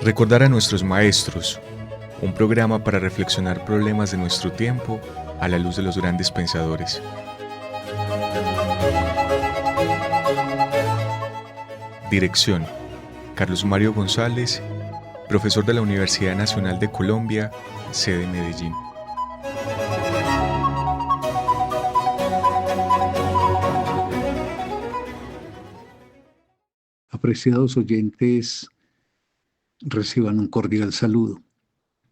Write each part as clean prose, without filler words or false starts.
Recordar a nuestros maestros, un programa para reflexionar problemas de nuestro tiempo a la luz de los grandes pensadores. Dirección: Carlos Mario González, profesor de la Universidad Nacional de Colombia, sede Medellín. Apreciados oyentes, reciban un cordial saludo.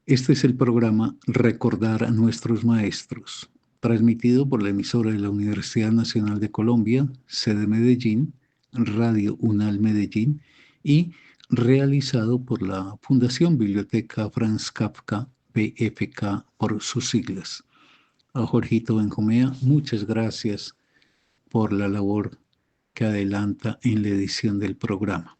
Este es el programa Recordar a nuestros maestros, transmitido por la emisora de la Universidad Nacional de Colombia, sede Medellín, Radio UNAL Medellín, y realizado por la Fundación Biblioteca Franz Kafka, BFK por sus siglas. A Jorgito Benjumea, muchas gracias por la labor que adelanta en la edición del programa.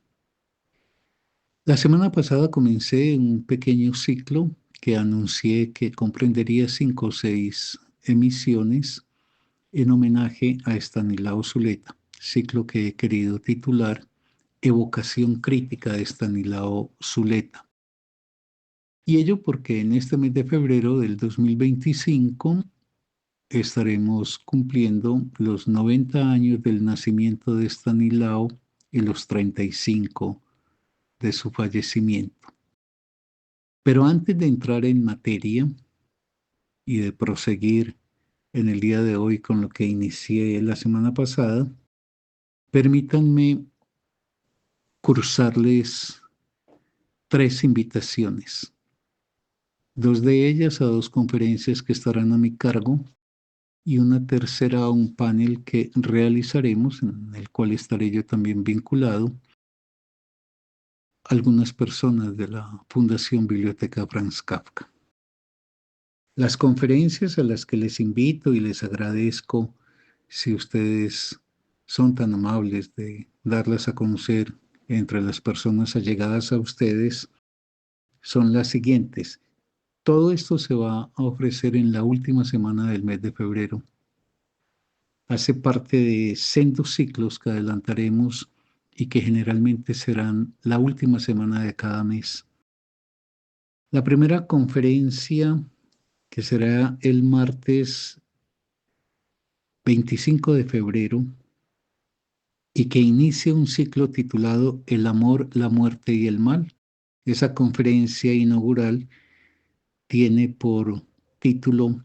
La semana pasada comencé un pequeño ciclo que anuncié que comprendería 5 o 6 emisiones en homenaje a Estanislao Zuleta, ciclo que he querido titular Evocación crítica de Estanislao Zuleta. Y ello porque en este mes de febrero del 2025 estaremos cumpliendo los 90 años del nacimiento de Estanislao y los 35 de su fallecimiento. Pero antes de entrar en materia y de proseguir en el día de hoy con lo que inicié la semana pasada, permítanme cursarles 3 invitaciones. 2 de ellas a 2 conferencias que estarán a mi cargo y una tercera a un panel que realizaremos, en el cual estaré yo también vinculado, algunas personas de la Fundación Biblioteca Franz Kafka. Las conferencias a las que les invito y les agradezco si ustedes son tan amables de darlas a conocer entre las personas allegadas a ustedes son las siguientes. Todo esto se va a ofrecer en la última semana del mes de febrero. Hace parte de sendos ciclos que adelantaremos y que generalmente serán la última semana de cada mes. La primera conferencia, que será el martes 25 de febrero y que inicia un ciclo titulado El amor, la muerte y el mal. Esa conferencia inaugural tiene por título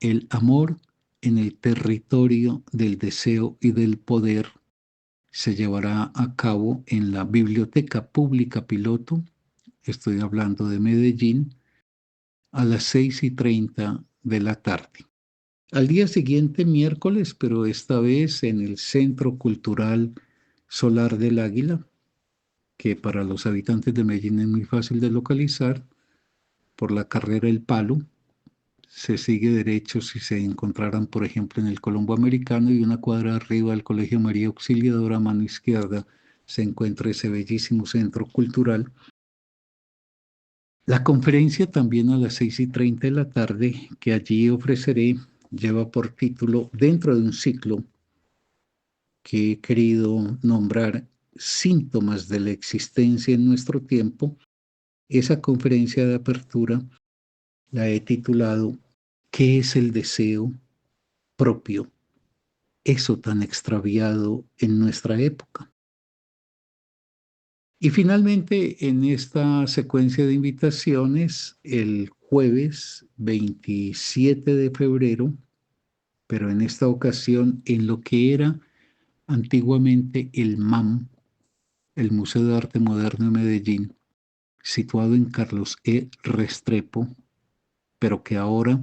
El amor en el territorio del deseo y del poder. Se llevará a cabo en la Biblioteca Pública Piloto, estoy hablando de Medellín, a las 6:30 de la tarde. Al día siguiente, miércoles, pero esta vez en el Centro Cultural Solar del Águila, que para los habitantes de Medellín es muy fácil de localizar, por la carrera El Palo, se sigue derecho si se encontraran, por ejemplo, en el Colombo Americano y una cuadra arriba del Colegio María Auxiliadora, a mano izquierda, se encuentra ese bellísimo centro cultural. La conferencia también a las 6:30 de la tarde, que allí ofreceré, lleva por título, dentro de un ciclo que he querido nombrar Síntomas de la existencia en nuestro tiempo. Esa conferencia de apertura la he titulado ¿Qué es el deseo propio? Eso tan extraviado en nuestra época. Y finalmente, en esta secuencia de invitaciones, el jueves 27 de febrero, pero en esta ocasión en lo que era antiguamente el MAM, el Museo de Arte Moderno de Medellín, situado en Carlos E. Restrepo, pero que ahora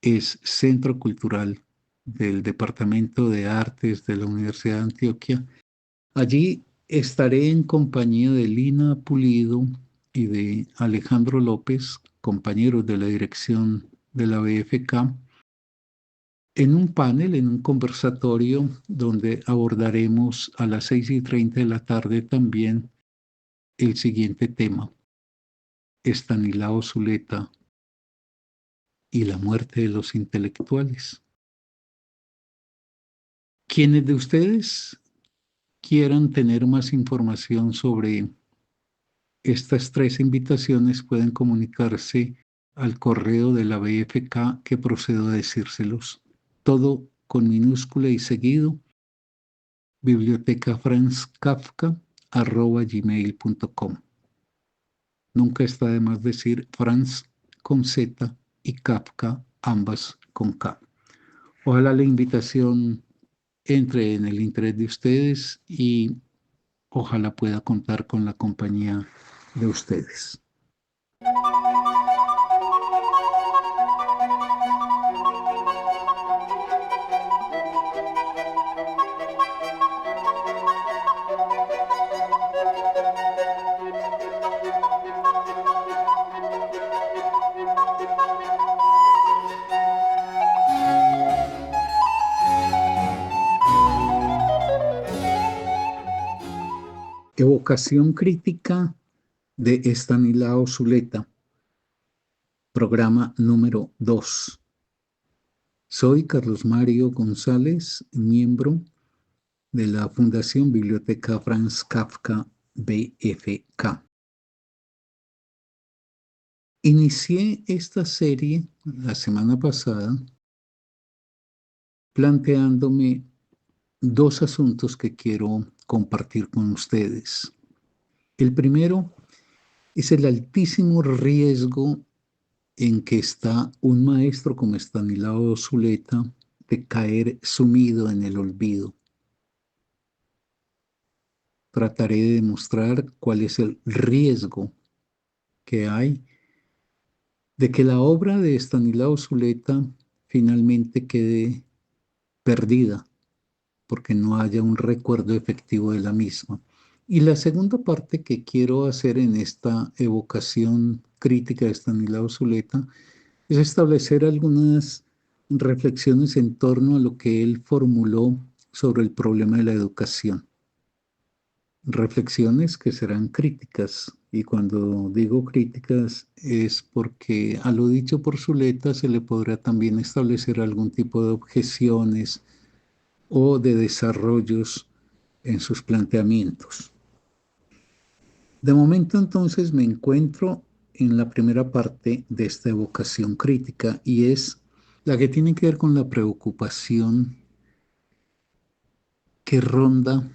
es Centro Cultural del Departamento de Artes de la Universidad de Antioquia. Allí estaré en compañía de Lina Pulido y de Alejandro López, compañeros de la dirección de la BFK, en un panel, en un conversatorio donde abordaremos a las 6:30 de la tarde también el siguiente tema: Estanislao Zuleta y la muerte de los intelectuales. Quienes de ustedes quieran tener más información sobre estas tres invitaciones pueden comunicarse al correo de la BFK que procedo a decírselos. Todo con minúscula y seguido, bibliotecafranzkafka@gmail.com. Nunca está de más decir Franz con Z y Kafka, ambas con K. Ojalá la invitación entre en el interés de ustedes y ojalá pueda contar con la compañía de ustedes. Evocación crítica de Estanislao Zuleta, programa número 2. Soy Carlos Mario González, miembro de la Fundación Biblioteca Franz Kafka BFK. Inicié esta serie la semana pasada planteándome dos asuntos que quiero compartir con ustedes. El primero es el altísimo riesgo en que está un maestro como Estanislao Zuleta de caer sumido en el olvido. Trataré de demostrar cuál es el riesgo que hay de que la obra de Estanislao Zuleta finalmente quede perdida porque no haya un recuerdo efectivo de la misma. Y la segunda parte que quiero hacer en esta evocación crítica de Estanislao Zuleta es establecer algunas reflexiones en torno a lo que él formuló sobre el problema de la educación. Reflexiones que serán críticas, y cuando digo críticas es porque a lo dicho por Zuleta se le podrá también establecer algún tipo de objeciones o de desarrollos en sus planteamientos. De momento entonces me encuentro en la primera parte de esta evocación crítica y es la que tiene que ver con la preocupación que ronda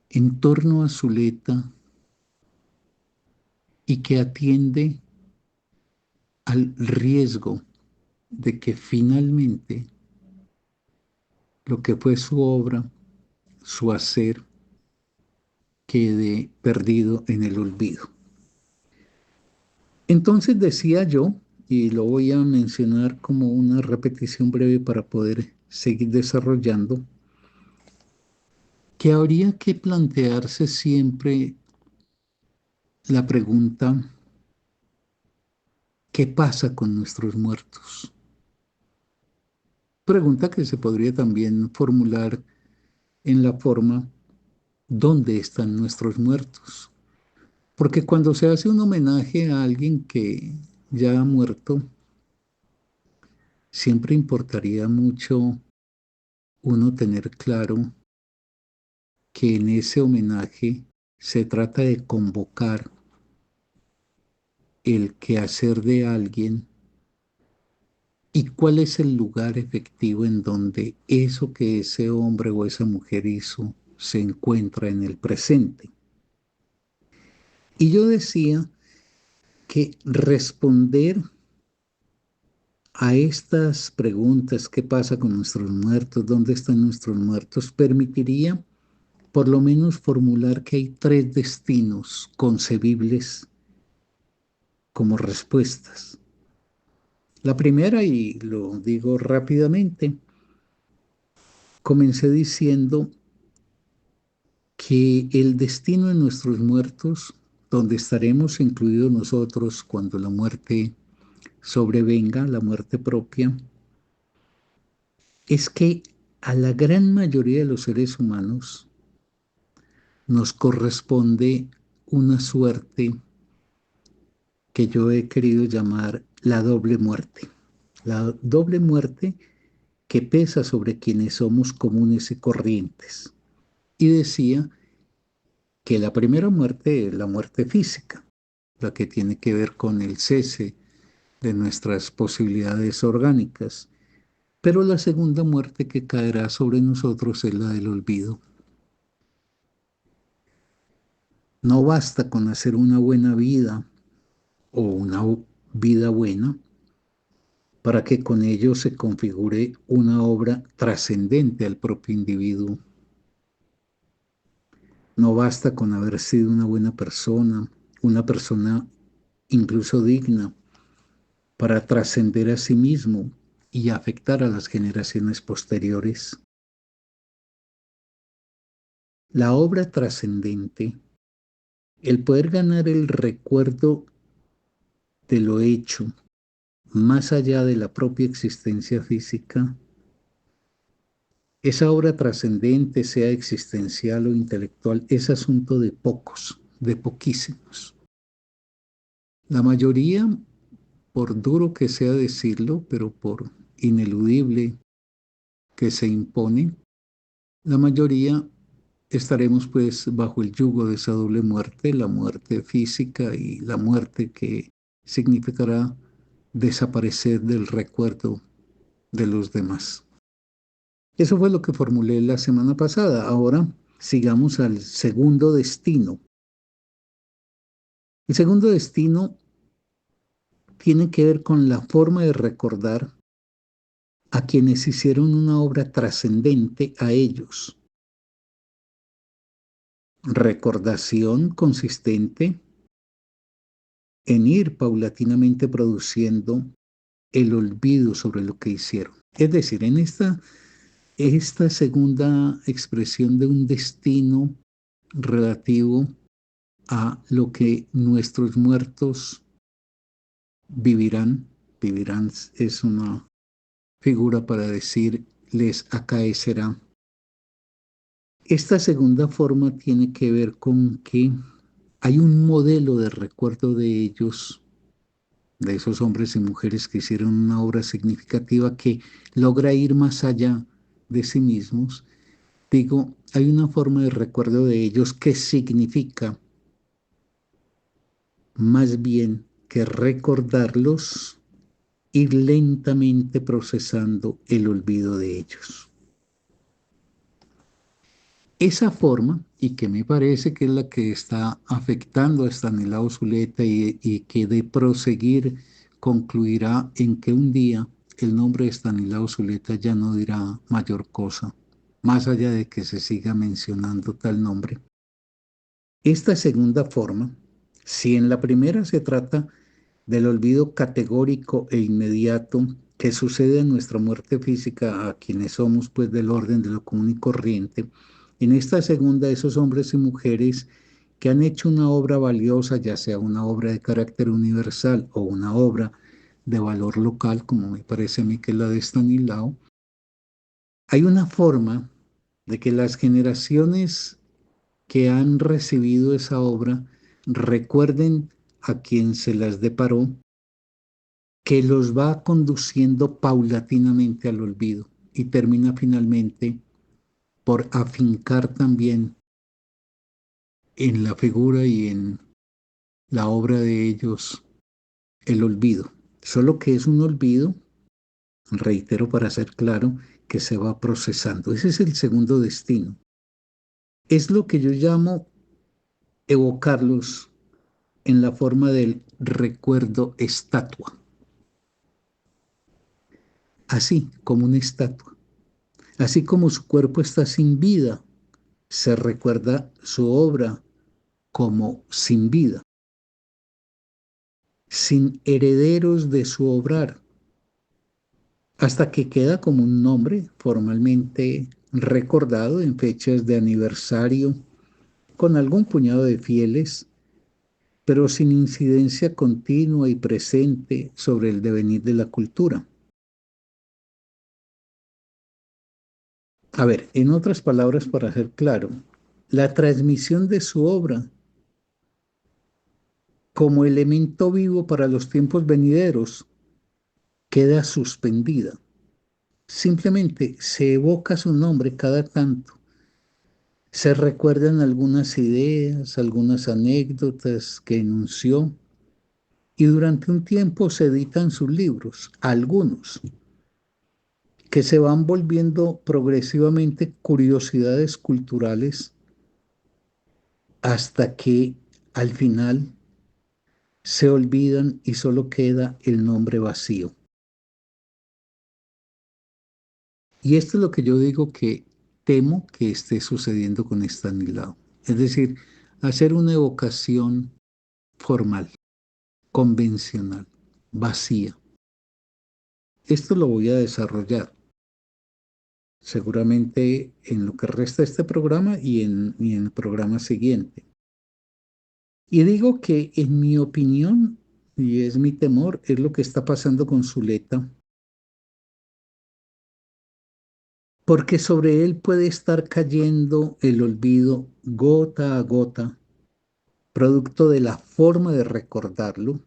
en torno a Zuleta y que atiende al riesgo de que finalmente lo que fue su obra, su hacer, quede perdido en el olvido. Entonces decía yo, y lo voy a mencionar como una repetición breve para poder seguir desarrollando, que habría que plantearse siempre la pregunta, ¿qué pasa con nuestros muertos? Pregunta que se podría también formular en la forma, ¿dónde están nuestros muertos? Porque cuando se hace un homenaje a alguien que ya ha muerto, siempre importaría mucho uno tener claro que en ese homenaje se trata de convocar el quehacer de alguien y cuál es el lugar efectivo en donde eso que ese hombre o esa mujer hizo se encuentra en el presente. Y yo decía que responder a estas preguntas, ¿qué pasa con nuestros muertos? ¿Dónde están nuestros muertos? Permitiría por lo menos formular que hay tres destinos concebibles como respuestas. La primera, y lo digo rápidamente, comencé diciendo que el destino de nuestros muertos, donde estaremos incluidos nosotros cuando la muerte sobrevenga, la muerte propia, es que a la gran mayoría de los seres humanos nos corresponde una suerte que yo he querido llamar la doble muerte. La doble muerte que pesa sobre quienes somos comunes y corrientes. Y decía que la primera muerte es la muerte física, la que tiene que ver con el cese de nuestras posibilidades orgánicas, pero la segunda muerte que caerá sobre nosotros es la del olvido. No basta con hacer una buena vida o una vida buena para que con ello se configure una obra trascendente al propio individuo. No basta con haber sido una persona incluso digna, para trascender a sí mismo y afectar a las generaciones posteriores. La obra trascendente, el poder ganar el recuerdo de lo hecho, más allá de la propia existencia física, esa obra trascendente, sea existencial o intelectual, es asunto de pocos, de poquísimos. La mayoría, por duro que sea decirlo, pero por ineludible que se impone, la mayoría estaremos pues bajo el yugo de esa doble muerte, la muerte física y la muerte que significará desaparecer del recuerdo de los demás. Eso fue lo que formulé la semana pasada. Ahora sigamos al segundo destino. El segundo destino tiene que ver con la forma de recordar a quienes hicieron una obra trascendente a ellos. Recordación consistente en ir paulatinamente produciendo el olvido sobre lo que hicieron. Es decir, en esta segunda expresión de un destino relativo a lo que nuestros muertos vivirán, vivirán es una figura para decir les acaecerá. Esta segunda forma tiene que ver con que hay un modelo de recuerdo de ellos, de esos hombres y mujeres que hicieron una obra significativa que logra ir más allá de sí mismos. Digo, hay una forma de recuerdo de ellos que significa más bien que recordarlos, ir lentamente procesando el olvido de ellos. Esa forma, y que me parece que es la que está afectando a Estanislao Zuleta y que de proseguir concluirá en que un día el nombre de Estanislao Zuleta ya no dirá mayor cosa, más allá de que se siga mencionando tal nombre. Esta segunda forma, si en la primera se trata del olvido categórico e inmediato que sucede en nuestra muerte física a quienes somos pues del orden de lo común y corriente, en esta segunda esos hombres y mujeres que han hecho una obra valiosa, ya sea una obra de carácter universal o una obra de valor local, como me parece a mí que es la de Stanislao, hay una forma de que las generaciones que han recibido esa obra recuerden a quien se las deparó, que los va conduciendo paulatinamente al olvido y termina finalmente por afincar también en la figura y en la obra de ellos el olvido. Solo que es un olvido, reitero para ser claro, que se va procesando. Ese es el segundo destino. Es lo que yo llamo evocarlos en la forma del recuerdo estatua, así como una estatua. Así como su cuerpo está sin vida, se recuerda su obra como sin vida, sin herederos de su obrar, hasta que queda como un nombre formalmente recordado en fechas de aniversario con algún puñado de fieles, pero sin incidencia continua y presente sobre el devenir de la cultura. A ver, en otras palabras, para ser claro, la transmisión de su obra como elemento vivo para los tiempos venideros queda suspendida. Simplemente se evoca su nombre cada tanto, Se recuerdan algunas ideas, algunas anécdotas que enunció y durante un tiempo se editan sus libros, algunos, que se van volviendo progresivamente curiosidades culturales hasta que al final se olvidan y solo queda el nombre vacío. Y esto es lo que yo digo que temo que esté sucediendo con Estanislao. Es decir, hacer una evocación formal, convencional, vacía. Esto lo voy a desarrollar seguramente en lo que resta de este programa y en el programa siguiente. Y digo que en mi opinión, y es mi temor, es lo que está pasando con Zuleta, porque sobre él puede estar cayendo el olvido gota a gota, producto de la forma de recordarlo,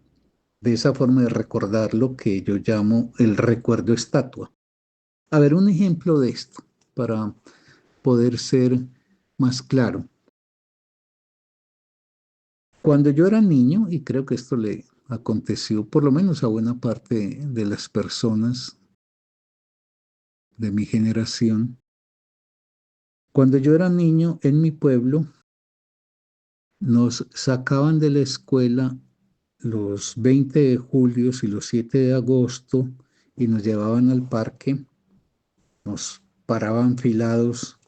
de esa forma de recordarlo que yo llamo el recuerdo estatua. A ver, un ejemplo de esto, para poder ser más claro. Cuando yo era niño, y creo que esto le aconteció por lo menos a buena parte de las personas de mi generación, cuando yo era niño en mi pueblo, nos sacaban de la escuela los 20 de julio y los 7 de agosto y nos llevaban al parque, nos paraban filados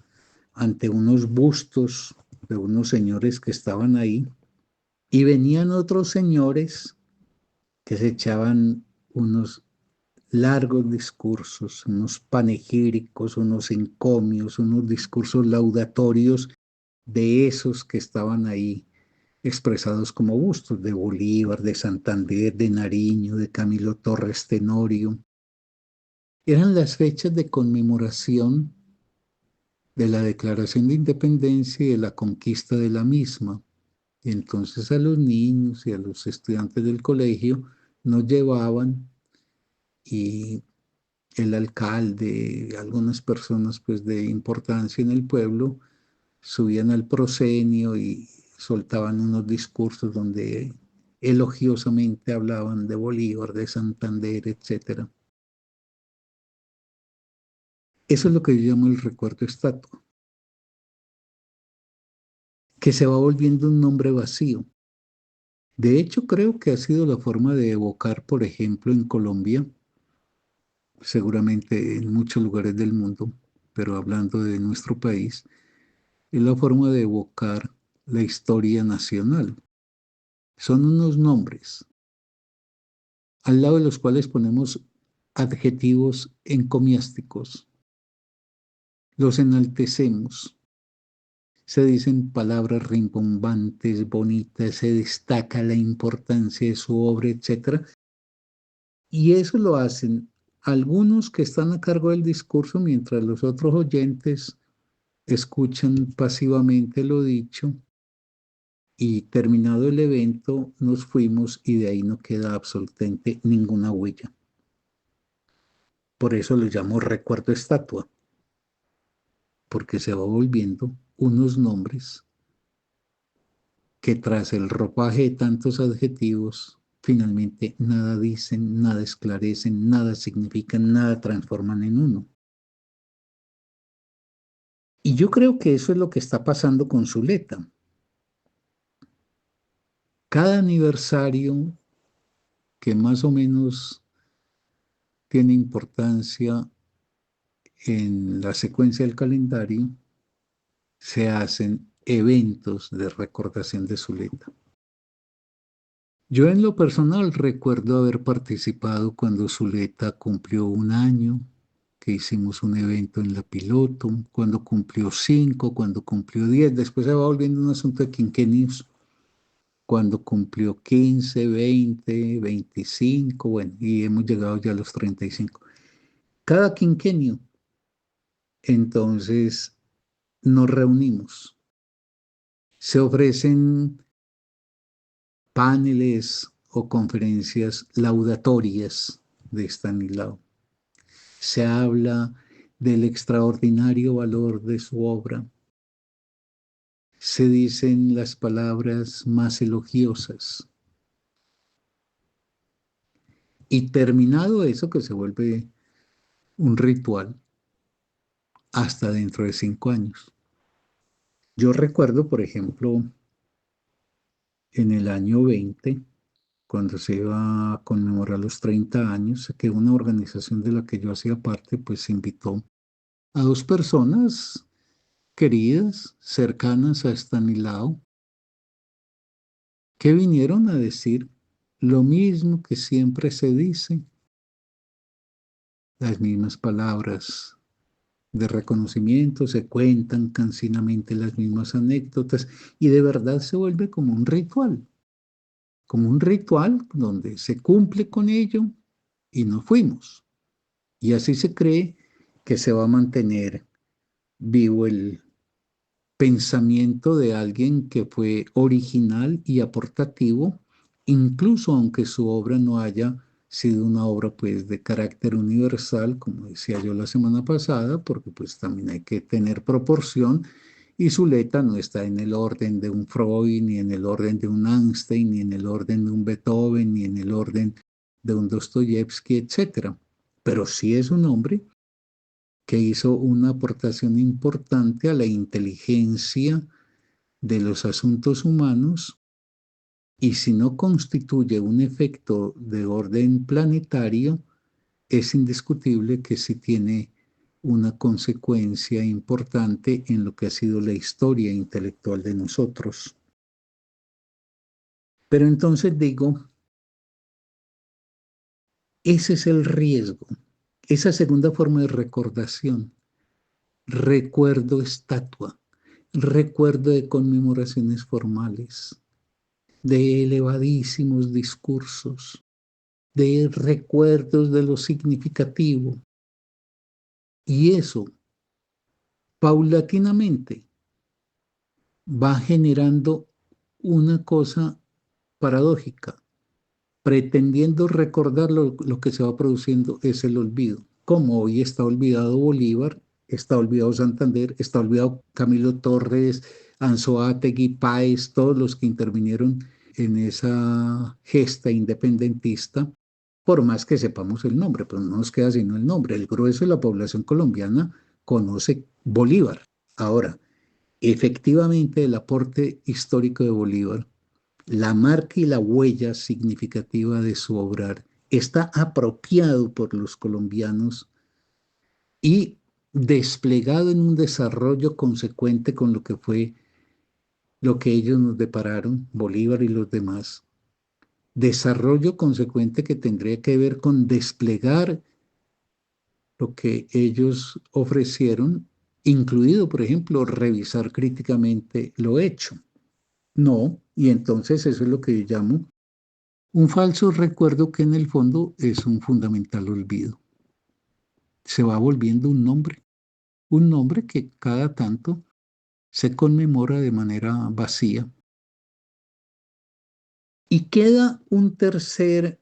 ante unos bustos de unos señores que estaban ahí y venían otros señores que se echaban unos largos discursos, unos panegíricos, unos encomios, unos discursos laudatorios de esos que estaban ahí expresados como bustos, de Bolívar, de Santander, de Nariño, de Camilo Torres Tenorio. Eran las fechas de conmemoración de la Declaración de Independencia y de la conquista de la misma. Y entonces a los niños y a los estudiantes del colegio nos llevaban y el alcalde, algunas personas pues de importancia en el pueblo, subían al proscenio y soltaban unos discursos donde elogiosamente hablaban de Bolívar, de Santander, etcétera. Eso es lo que yo llamo el recuerdo estatua, que se va volviendo un nombre vacío. De hecho, creo que ha sido la forma de evocar, por ejemplo, en Colombia, seguramente en muchos lugares del mundo, pero hablando de nuestro país, es la forma de evocar la historia nacional. Son unos nombres al lado de los cuales ponemos adjetivos encomiásticos, los enaltecemos, se dicen palabras rimbombantes, bonitas, se destaca la importancia de su obra, etc. Y eso lo hacen algunos que están a cargo del discurso, mientras los otros oyentes escuchan pasivamente lo dicho y terminado el evento nos fuimos y de ahí no queda absolutamente ninguna huella. Por eso lo llamo recuerdo estatua, porque se va volviendo unos nombres que tras el ropaje de tantos adjetivos, finalmente nada dicen, nada esclarecen, nada significan, nada transforman en uno. Y yo creo que eso es lo que está pasando con Zuleta. Cada aniversario que más o menos tiene importancia en la secuencia del calendario, se hacen eventos de recordación de Zuleta. Yo en lo personal recuerdo haber participado cuando Zuleta cumplió 1 año, que hicimos un evento en la Piloto, cuando cumplió 5, cuando cumplió 10, después se va volviendo un asunto de quinquenios, cuando cumplió 15, 20, 25, bueno, y hemos llegado ya a los 35. Cada quinquenio, entonces, nos reunimos. Se ofrecen paneles o conferencias laudatorias de Estanislao. Se habla del extraordinario valor de su obra. se dicen las palabras más elogiosas. Y terminado eso, que se vuelve un ritual hasta dentro de 5 años. Yo recuerdo, por ejemplo, en el año 20, cuando se iba a conmemorar los 30 años, que una organización de la que yo hacía parte, pues invitó a dos personas queridas, cercanas a Stanislao, que vinieron a decir lo mismo que siempre se dice, las mismas palabras de reconocimiento, se cuentan cansinamente las mismas anécdotas y de verdad se vuelve como un ritual donde se cumple con ello y nos fuimos. Y así se cree que se va a mantener vivo el pensamiento de alguien que fue original y aportativo, incluso aunque su obra no haya sido una obra pues de carácter universal, como decía yo la semana pasada, porque pues también hay que tener proporción, y Zuleta no está en el orden de un Freud, ni en el orden de un Einstein, ni en el orden de un Beethoven, ni en el orden de un Dostoyevsky, etcétera. Pero sí es un hombre que hizo una aportación importante a la inteligencia de los asuntos humanos y si no constituye un efecto de orden planetario, es indiscutible que sí tiene una consecuencia importante en lo que ha sido la historia intelectual de nosotros. Pero entonces digo, ese es el riesgo, esa segunda forma de recordación, recuerdo estatua, recuerdo de conmemoraciones formales, de elevadísimos discursos, de recuerdos de lo significativo. Y eso, paulatinamente, va generando una cosa paradójica. Pretendiendo recordar lo que se va produciendo es el olvido. Como hoy está olvidado Bolívar, está olvidado Santander, está olvidado Camilo Torres, Anzoátegui, Páez, todos los que intervinieron en esa gesta independentista, por más que sepamos el nombre, pero no nos queda sino el nombre. El grueso de la población colombiana conoce Bolívar. Ahora, efectivamente, el aporte histórico de Bolívar, la marca y la huella significativa de su obrar está apropiado por los colombianos y desplegado en un desarrollo consecuente con lo que fue lo que ellos nos depararon, Bolívar y los demás. Desarrollo consecuente que tendría que ver con desplegar lo que ellos ofrecieron, incluido, por ejemplo, revisar críticamente lo hecho. No, y entonces eso es lo que yo llamo un falso recuerdo que en el fondo es un fundamental olvido. Se va volviendo un nombre que cada tanto se conmemora de manera vacía. Y queda un tercer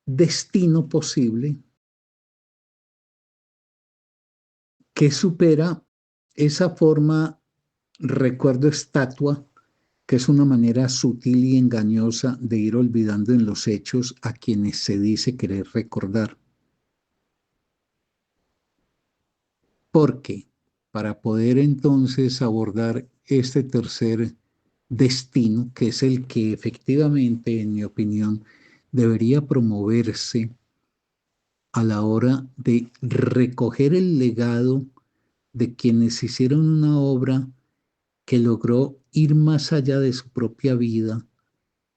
destino posible que supera esa forma recuerdo estatua, que es una manera sutil y engañosa de ir olvidando en los hechos a quienes se dice querer recordar. Porque para poder entonces abordar este tercer destino, que es el que efectivamente, en mi opinión, debería promoverse a la hora de recoger el legado de quienes hicieron una obra que logró ir más allá de su propia vida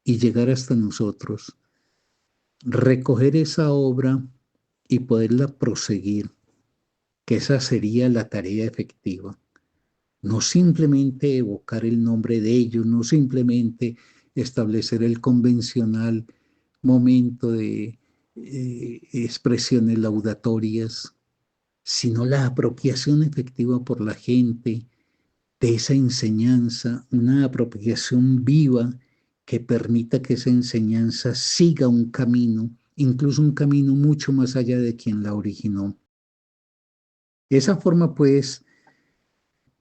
y llegar hasta nosotros, recoger esa obra y poderla proseguir, que esa sería la tarea efectiva. No simplemente evocar el nombre de ellos, no simplemente establecer el convencional momento de expresiones laudatorias, sino la apropiación efectiva por la gente de esa enseñanza, una apropiación viva que permita que esa enseñanza siga un camino, incluso un camino mucho más allá de quien la originó. Esa forma, pues,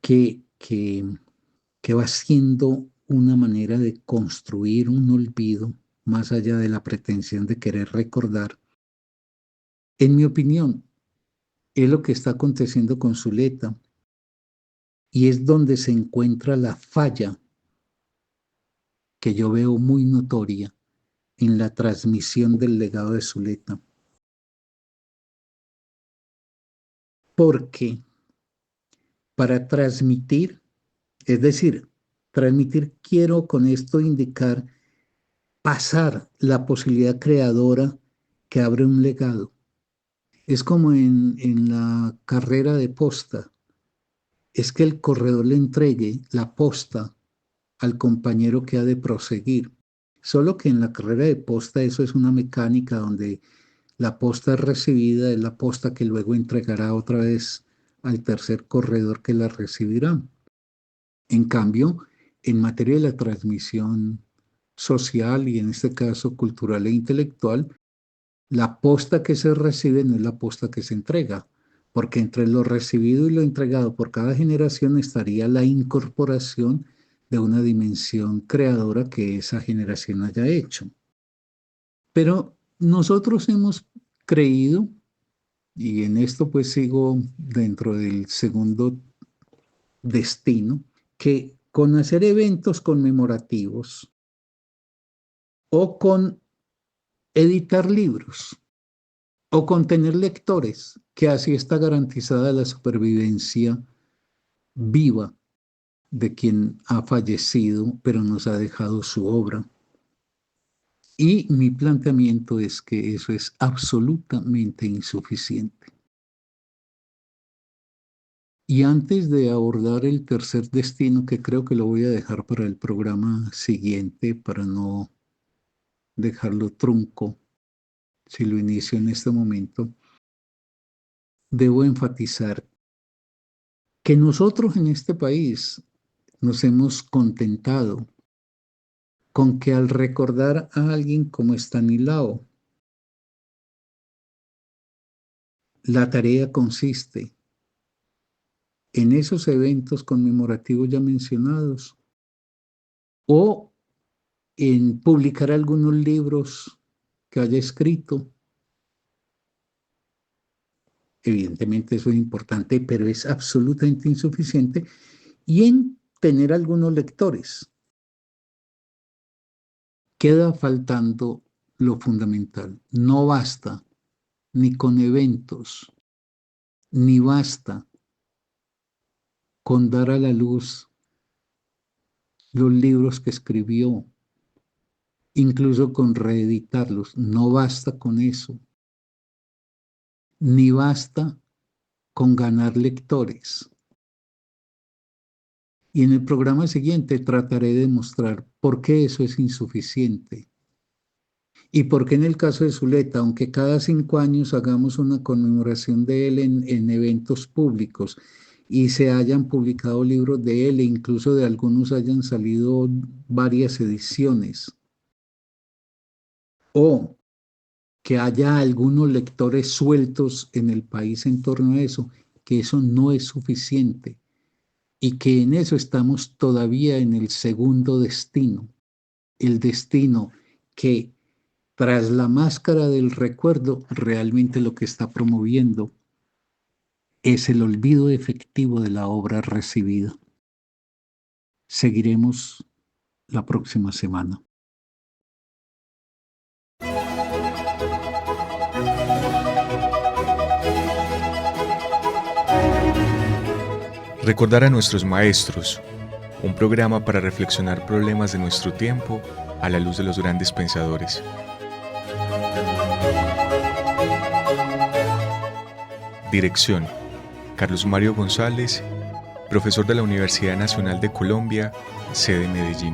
que que va siendo una manera de construir un olvido más allá de la pretensión de querer recordar. En mi opinión, es lo que está aconteciendo con Zuleta y es donde se encuentra la falla que yo veo muy notoria en la transmisión del legado de Zuleta. Porque para transmitir, es decir, transmitir quiero con esto indicar pasar la posibilidad creadora que abre un legado. Es como en la carrera de posta, es que el corredor le entregue la posta al compañero que ha de proseguir. Solo que en la carrera de posta eso es una mecánica donde la posta recibida es la posta que luego entregará otra vez al tercer corredor que la recibirá. En cambio, en materia de la transmisión social y en este caso cultural e intelectual, la posta que se recibe no es la posta que se entrega, porque entre lo recibido y lo entregado por cada generación estaría la incorporación de una dimensión creadora que esa generación haya hecho. Pero nosotros hemos creído, y en esto pues sigo dentro del segundo destino, que con hacer eventos conmemorativos o con editar libros o con tener lectores, que así está garantizada la supervivencia viva de quien ha fallecido, pero nos ha dejado su obra. Y mi planteamiento es que eso es absolutamente insuficiente. Y antes de abordar el tercer destino, que creo que lo voy a dejar para el programa siguiente, para no dejarlo trunco, si lo inicio en este momento, debo enfatizar que nosotros en este país nos hemos contentado con que al recordar a alguien como Estanislao, la tarea consiste en esos eventos conmemorativos ya mencionados o en publicar algunos libros que haya escrito. Evidentemente eso es importante, pero es absolutamente insuficiente. Y en tener algunos lectores. Queda faltando lo fundamental. No basta ni con eventos, ni basta con dar a la luz los libros que escribió, incluso con reeditarlos. No basta con eso. Ni basta con ganar lectores. Y en el programa siguiente trataré de mostrar por qué eso es insuficiente. Y por qué en el caso de Zuleta, aunque cada 5 años hagamos una conmemoración de él en eventos públicos y se hayan publicado libros de él e incluso de algunos hayan salido varias ediciones, o que haya algunos lectores sueltos en el país en torno a eso, que eso no es suficiente y que en eso estamos todavía en el segundo destino, el destino que tras la máscara del recuerdo realmente lo que está promoviendo es el olvido efectivo de la obra recibida. Seguiremos la próxima semana. Recordar a nuestros maestros, un programa para reflexionar problemas de nuestro tiempo a la luz de los grandes pensadores. Dirección: Carlos Mario González, profesor de la Universidad Nacional de Colombia, sede Medellín.